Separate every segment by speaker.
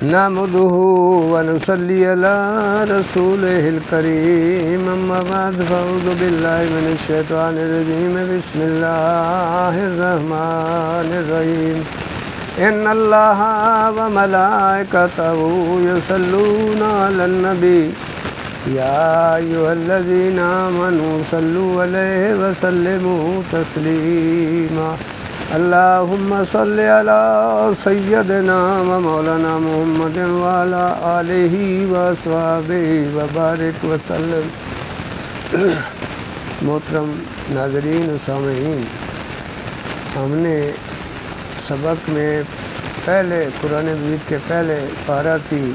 Speaker 1: نحمده ونصلي على رسوله الكريم أما بعد فأعوذ بالله من الشيطان الرجيم بسم الله الرحمن الرحيم إن الله وملائكته يصلون على النبي يا أيها الذين آمنوا صلوا عليه وسلموا تسليما اللهم صل على سيدنا ومولانا محمد وعلى آله وصحبه وبارك وسلم۔ محترم ناظرین و سامعین، ہم نے سبق میں پہلے قرآن مجید کے پہلے پارہ کی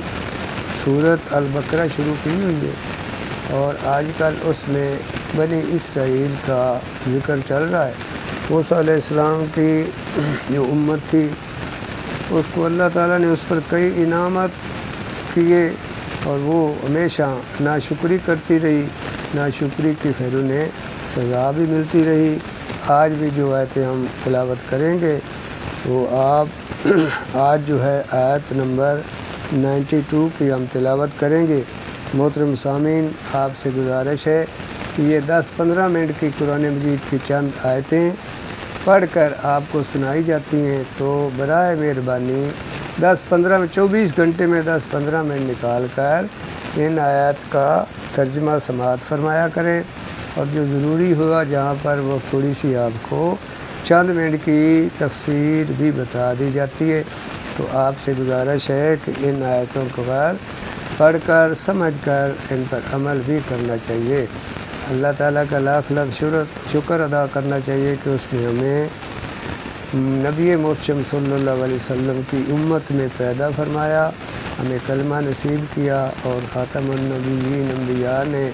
Speaker 1: سورت البقرہ شروع کی ہوئی ہے، اور آج کل اس میں بنی اسرائیل کا ذکر چل رہا ہے۔ موسیٰ علیہ السلام کی جو امت تھی، اس کو اللہ تعالیٰ نے اس پر کئی انعامات کیے، اور وہ ہمیشہ ناشکری کرتی رہی، ناشکری کی پھر انہیں سزا بھی ملتی رہی۔ آج بھی جو آیتیں ہم تلاوت کریں گے وہ آج جو ہے آیت نمبر 92 کی ہم تلاوت کریں گے۔ محترم سامعین، آپ سے گزارش ہے کہ یہ 10-15 منٹ کی قرآن مجید کی چند آیتیں پڑھ کر آپ کو سنائی جاتی ہیں، تو برائے مہربانی 24 گھنٹے میں 10-15 منٹ نکال کر ان آیات کا ترجمہ سماعت فرمایا کریں، اور جو ضروری ہوا جہاں پر وہ تھوڑی سی آپ کو چند منٹ کی تفسیر بھی بتا دی جاتی ہے۔ تو آپ سے گزارش ہے کہ ان آیتوں کو پڑھ کر سمجھ کر ان پر عمل بھی کرنا چاہیے۔ اللہ تعالیٰ کا لاکھ شکر ادا کرنا چاہیے کہ اس نے ہمیں نبی محتشم صلی اللہ علیہ وسلم کی امت میں پیدا فرمایا، ہمیں کلمہ نصیب کیا، اور خاتم النبیین انبیاء نے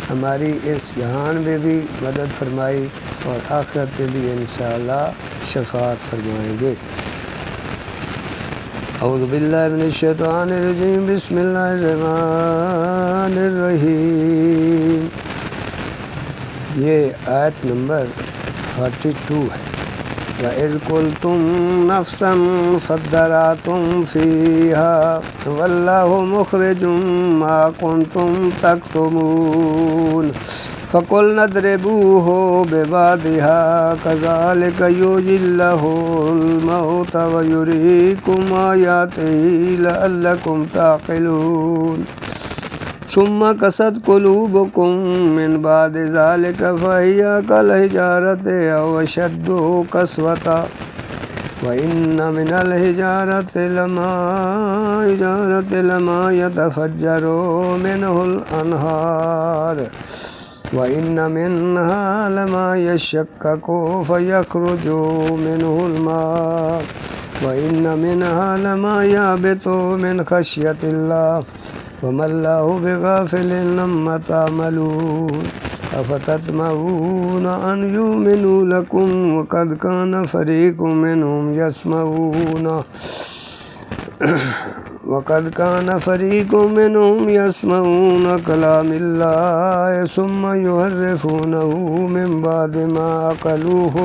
Speaker 1: ہماری اس جہان میں بھی مدد فرمائی، اور آخرت میں بھی انشاءاللہ شفاعت فرمائیں گے۔ اعوذ باللہ من الشیطان الرجیم بسم اللہ الرحمن الرحیم۔ یہ آیت نمبر 42 ہے۔ وَإِذْ قُلْتُمْ نَفْسًا فَادَّرَأْتُمْ فِيهَا وَاللَّهُ مُخْرِجٌ مَا كُنْتُمْ تَكْتُمُونَ فَقُلْنَا اضْرِبُوهُ بِبَعْضِهَا كَذَلِكَ يُحْيِي اللَّهُ الْمَوْتَى وَيُرِيكُمْ آيَاتِهِ لَعَلَّكُمْ تَعْقِلُونَ ثُمَّ قَسَتْ قُلُوبُكُمْ مِنْ بَعْدِ ذَلِكَ فَهِيَ كَالْحِجَارَةِ أَوْ أَشَدُّ قَسْوَةً وَإِنَّ مِنَ الْحِجَارَةِ لَمَا يَتَفَجَّرُ مِنْهُ الْأَنْهَارُ وَإِنَّ مِنْهَا لَمَا يَشَّقَّقُ فَيَخْرُجُ مِنْهُ الْمَاءُ وَإِنَّ مِنْهَا لَمَا يَهْبِطُ مِنْ خَشْيَةِ اللَّهِ وَمَا اللَّهُ بِغَافِلٍ عَمَّا تَعْمَلُونَ أَفَتَطْمَعُونَ أَنْ يُؤْمِنُوا لَكُمْ وَقَدْ كَانَ فَرِيقٌ مِّنْهُمْ يَسْمَعُونَ كَلَامَ اللَّهِ ثُمَّ يُحَرِّفُونَهُ مِنْ بَعْدِ مَا عَقَلُوهُ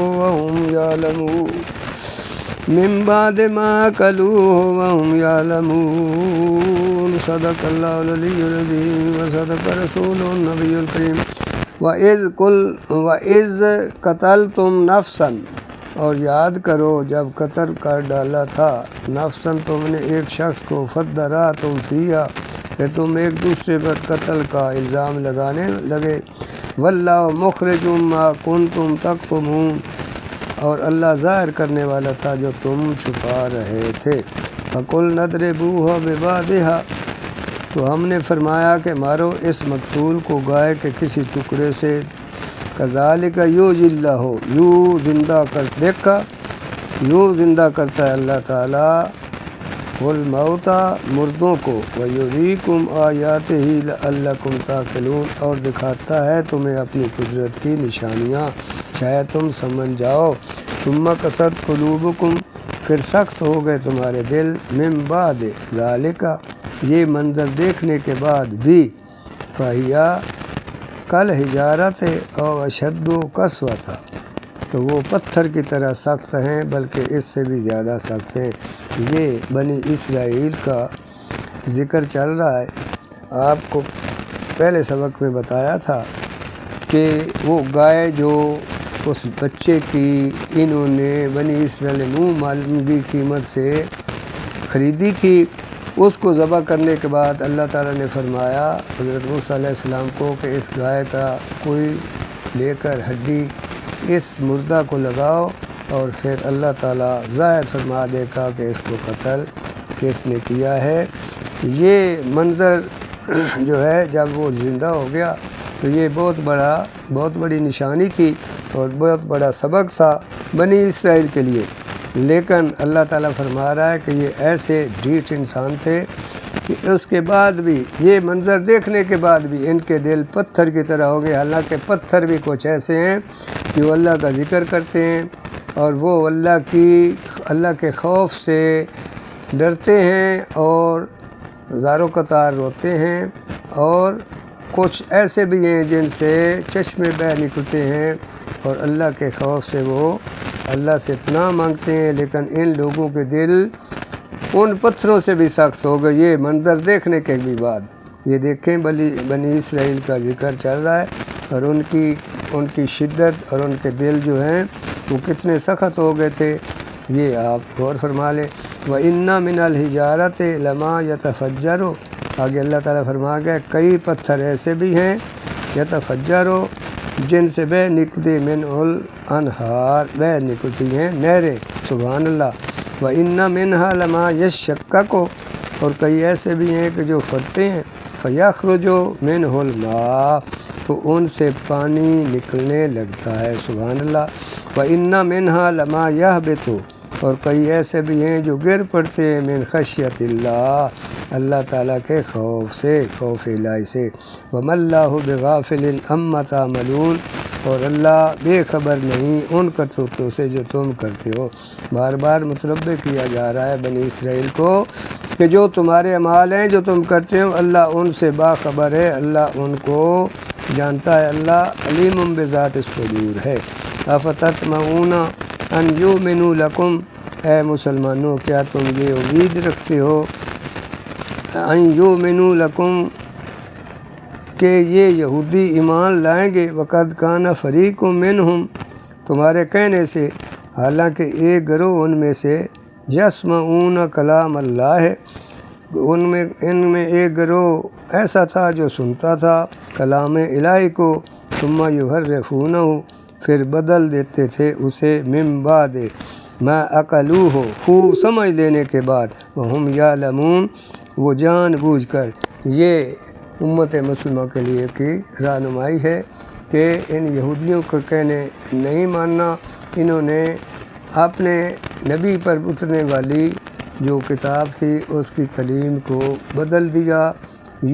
Speaker 1: وَهُمْ يَعْلَمُونَ صدق اللہ العلی العظیم وصدق رسولہ النبی الکریم۔ وَإِذْ قَتَلْتُمْ نَفْسًا، اور یاد کرو جب قتل کر ڈالا تھا، نفساً تم نے ایک شخص کو، فَادَّرَأْتُمْ فِيهَا، پھر تم ایک دوسرے پر قتل کا الزام لگانے لگے، وَاللَّهُ مُخْرِجٌ مَا كُنْتُمْ تَكْتُمُونَ، اور اللہ ظاہر کرنے والا تھا جو تم چھپا رہے تھے۔ فَقُلْنَا اضْرِبُوهُ بِبَعْضِهَا، تو ہم نے فرمایا کہ مارو اس مقتول کو گائے کے کسی ٹکڑے سے، کذالک یحیی اللہ، یوں زندہ کرتا ہے اللہ تعالیٰ الموتیٰ، مردوں کو، ویریکم آیاتہ لعلکم تعقلون، اور دکھاتا ہے تمہیں اپنی قدرت کی نشانیاں، شاید تم سمجھ جاؤ۔ ثم قست قلوبکم، پھر سخت ہو گئے تمہارے دل، من بعد ذالک، یہ منظر دیکھنے کے بعد بھی، فہیا کالحجارۃ او اشد قسوۃ، تو وہ پتھر کی طرح سخت ہیں بلکہ اس سے بھی زیادہ سخت ہیں۔ یہ بنی اسرائیل کا ذکر چل رہا ہے، آپ کو پہلے سبق میں بتایا تھا کہ وہ گائے جو اس بچے کی انہوں نے بنی اسرائیل منہ معلوم قیمت سے خریدی تھی، اس کو ذبح کرنے کے بعد اللہ تعالیٰ نے فرمایا حضرت موسیٰ علیہ السلام کو کہ اس گائے کا کوئی لے کر ہڈی اس مردہ کو لگاؤ، اور پھر اللہ تعالیٰ ظاہر فرما دے گا کہ اس کو قتل کس نے کیا ہے۔ یہ منظر جو ہے جب وہ زندہ ہو گیا تو یہ بہت بڑی نشانی تھی اور بہت بڑا سبق تھا بنی اسرائیل کے لیے، لیکن اللہ تعالیٰ فرما رہا ہے کہ یہ ایسے ڈھیٹ انسان تھے کہ اس کے بعد بھی، یہ منظر دیکھنے کے بعد بھی ان کے دل پتھر کی طرح ہو گئے، حالانکہ پتھر بھی کچھ ایسے ہیں جو اللہ کا ذکر کرتے ہیں اور وہ اللہ کے خوف سے ڈرتے ہیں اور زارو قطار روتے ہیں، اور کچھ ایسے بھی ہیں جن سے چشمے بہہ نکلتے ہیں اور اللہ کے خوف سے وہ اللہ سے پناہ مانگتے ہیں، لیکن ان لوگوں کے دل ان پتھروں سے بھی سخت ہو گئے یہ منظر دیکھنے کے بھی بعد۔ یہ دیکھیں بنی اسرائیل کا ذکر چل رہا ہے اور ان کی شدت اور ان کے دل جو ہیں وہ کتنے سخت ہو گئے تھے، یہ آپ غور فرما لیں۔ وَإِنَّ مِنَ الْحِجَارَةِ لَمَا يَتَفَجَّرُ، آگے اللہ تعالیٰ فرما گیا کئی پتھر ایسے بھی ہیں یتفجرو جن سے بہ نکلتی منہ الانہار، بہ نکلتی ہیں نہریں، سبحان اللہ۔ وَإِنَّ مِنْهَا لَمَا يَشَّقَّقُ، اور کئی ایسے بھی ہیں کہ جو پھٹتے ہیں، فَيَخْرُجُ مِنْهُ الْمَاءُ، تو ان سے پانی نکلنے لگتا ہے، سبحان اللہ۔ وَإِنَّ مِنْهَا لَمَا يَهْبِطُ، اور کئی ایسے بھی ہیں جو گر پڑتے ہیں من خشیت اللہ تعالیٰ کے خوف سے، خوف الہی سے۔ وَمَا اللَّهُ بِغَافِلٍ عَمَّا تَعْمَلُونَ، اور اللہ بے خبر نہیں ان کرتوتوں سے جو تم کرتے ہو۔ بار بار متنبہ کیا جا رہا ہے بنی اسرائیل کو کہ جو تمہارے اعمال ہیں جو تم کرتے ہو اللہ ان سے باخبر ہے، اللہ ان کو جانتا ہے، اللہ علیم بذات الصدور ہے۔ افتطمعون ان یؤمنوا لکم، اے مسلمانوں کیا تم یہ امید رکھتے ہو ان یؤمنوا لکم کہ یہ یہودی ایمان لائیں گے، وقد کان فریق منہم، تمہارے کہنے سے، حالانکہ ایک گروہ ان میں سے یسمعون کلام اللہ ہے، ان میں ایک گروہ ایسا تھا جو سنتا تھا کلام الہی کو، ثم یحرفونہ، پھر بدل دیتے تھے اسے من بعد ما عقلوہ، خوب سمجھ لینے کے بعد، وہم یعلمون، وہ جان بوجھ کر۔ یہ امت مسلمہ کے لیے کی رہنمائی ہے کہ ان یہودیوں کو کہنے نہیں ماننا، انہوں نے اپنے نبی پر اترنے والی جو کتاب تھی اس کی تعلیم کو بدل دیا،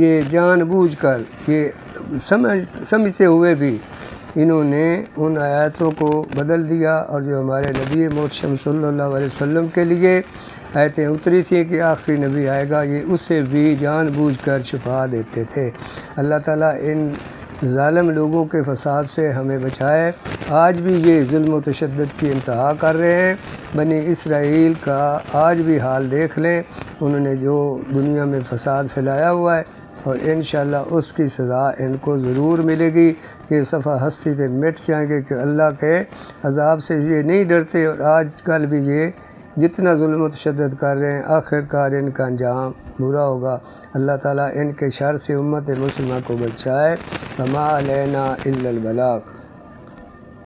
Speaker 1: یہ جان بوجھ کر، یہ سمجھتے ہوئے بھی انہوں نے ان آیاتوں کو بدل دیا، اور جو ہمارے نبی محتشم صلی اللہ علیہ وسلم کے لیے آیتیں اتری تھیں کہ آخری نبی آئے گا، یہ اسے بھی جان بوجھ کر چھپا دیتے تھے۔ اللہ تعالیٰ ان ظالم لوگوں کے فساد سے ہمیں بچائے۔ آج بھی یہ ظلم و تشدد کی انتہا کر رہے ہیں، بنی اسرائیل کا آج بھی حال دیکھ لیں، انہوں نے جو دنیا میں فساد پھیلایا ہوا ہے، اور انشاءاللہ اس کی سزا ان کو ضرور ملے گی، یہ صفحہ ہستی سے مٹ جائیں گے کہ اللہ کے عذاب سے یہ نہیں ڈرتے، اور آج کل بھی یہ جتنا ظلم و تشدد کر رہے ہیں آخر کار ان کا انجام برا ہوگا۔ اللہ تعالیٰ ان کے شر سے امت مسلمہ کو بچائے۔ وما علینا الا البلاغ۔